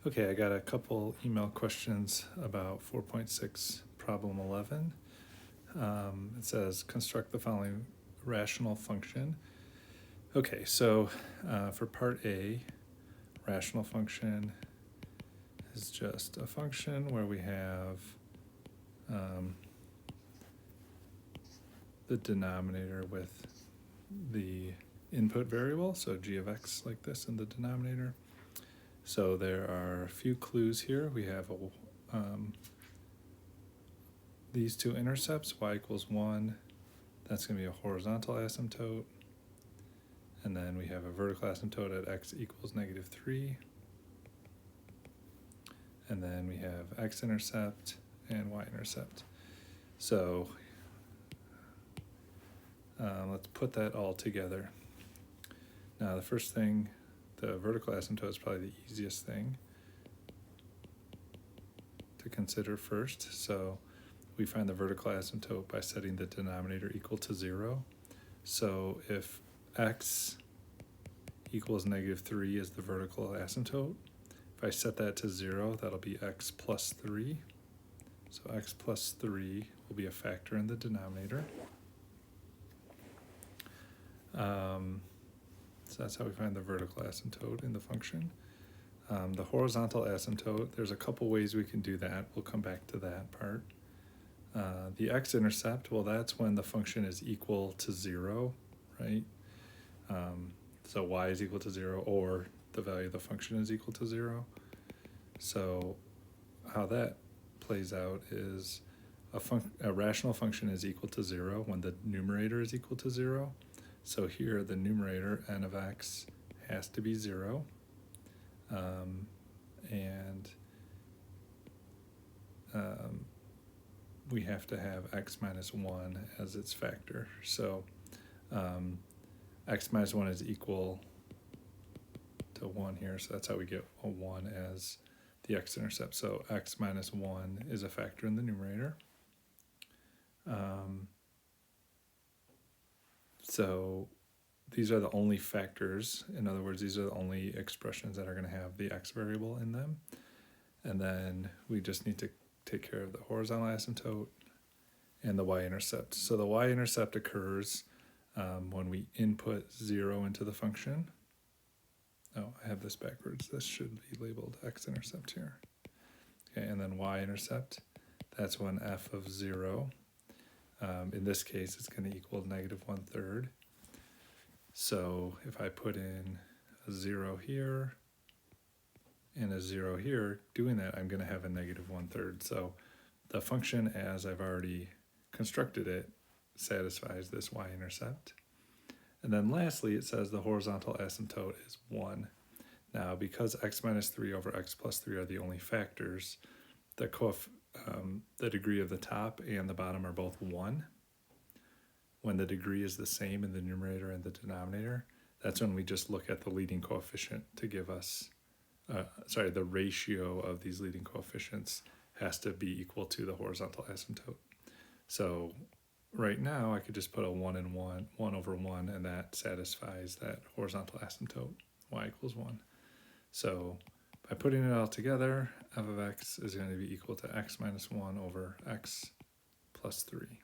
Okay, I got a couple email questions about 4.6 problem 11. It says construct the following rational function. Okay, so for part A, rational function is just a function where we have the denominator with the input variable, so g of x like this in the denominator. So there are a few clues here. We have these two intercepts, y equals 1, that's going to be a horizontal asymptote. And then we have a vertical asymptote at x equals -3. And then we have x-intercept and y-intercept. So let's put that all together. Now the first thing, the vertical asymptote is probably the easiest thing to consider first. So we find the vertical asymptote by setting the denominator equal to 0. So if x equals -3 is the vertical asymptote, if I set that to 0, that'll be x plus 3. So x plus 3 will be a factor in the denominator. So that's how we find the vertical asymptote in the function. The horizontal asymptote, there's a couple ways we can do that. We'll come back to that part. The x-intercept, well, that's when the function is equal to 0, right? So y is equal to 0, or the value of the function is equal to 0. So how that plays out is a rational function is equal to 0 when the numerator is equal to 0. So here the numerator, n of x, has to be 0. We have to have x minus 1 as its factor. So x minus 1 is equal to 1 here, so that's how we get a 1 as the x-intercept. So x minus 1 is a factor in the numerator. So these are the only factors. In other words, these are the only expressions that are going to have the x variable in them. And then we just need to take care of the horizontal asymptote and the y-intercept. So the y-intercept occurs when we input 0 into the function. Oh, I have this backwards. This should be labeled x-intercept here. Okay, and then y-intercept, that's when f of 0. In this case, it's going to equal -1/3. So if I put in a 0 here and a 0 here, doing that, I'm going to have a -1/3. So the function, as I've already constructed it, satisfies this y-intercept. And then lastly, it says the horizontal asymptote is 1. Now, because x minus 3 over x plus 3 are the only factors, the degree of the top and the bottom are both 1. When the degree is the same in the numerator and the denominator, that's when we just look at the leading coefficient to give us, the ratio of these leading coefficients has to be equal to the horizontal asymptote. So right now I could just put a 1 and 1 over 1, and that satisfies that horizontal asymptote, y equals 1. So by putting it all together, f of x is going to be equal to x minus 1 over x plus 3.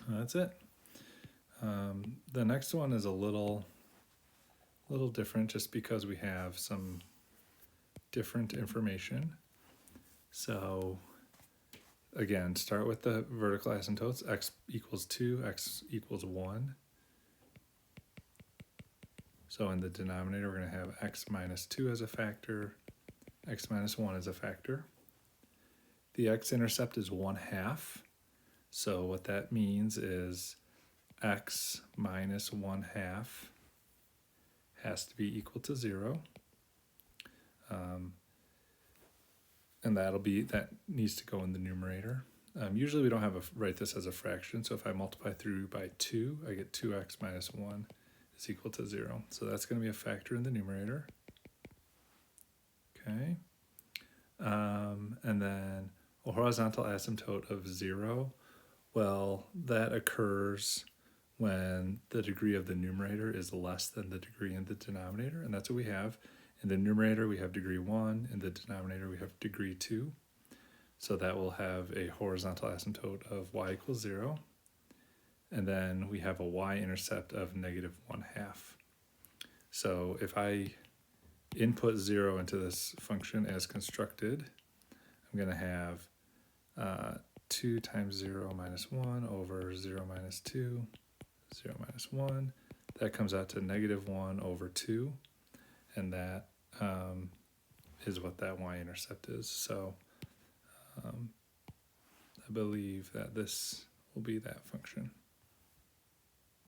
That's it. The next one is a little different just because we have some different information. So again, start with the vertical asymptotes, x equals 2, x equals 1. So in the denominator, we're going to have x minus 2 as a factor, x minus 1 as a factor. The x-intercept is 1/2. So what that means is x minus 1/2 has to be equal to 0. And that needs to go in the numerator. Usually we don't write this as a fraction, so if I multiply through by 2, I get 2x minus 1 is equal to 0. So that's going to be a factor in the numerator. Okay. And then a horizontal asymptote of 0, well, that occurs when the degree of the numerator is less than the degree in the denominator, and that's what we have. In the numerator, we have degree 1. In the denominator, we have degree 2. So that will have a horizontal asymptote of y equals 0. And then we have a y-intercept of -1/2. So if I input 0 into this function as constructed, I'm going to have 2 times 0 minus 1 over 0 minus 2, 0 minus 1. That comes out to -1 over 2. And that is what that y-intercept is. So I believe that this will be that function.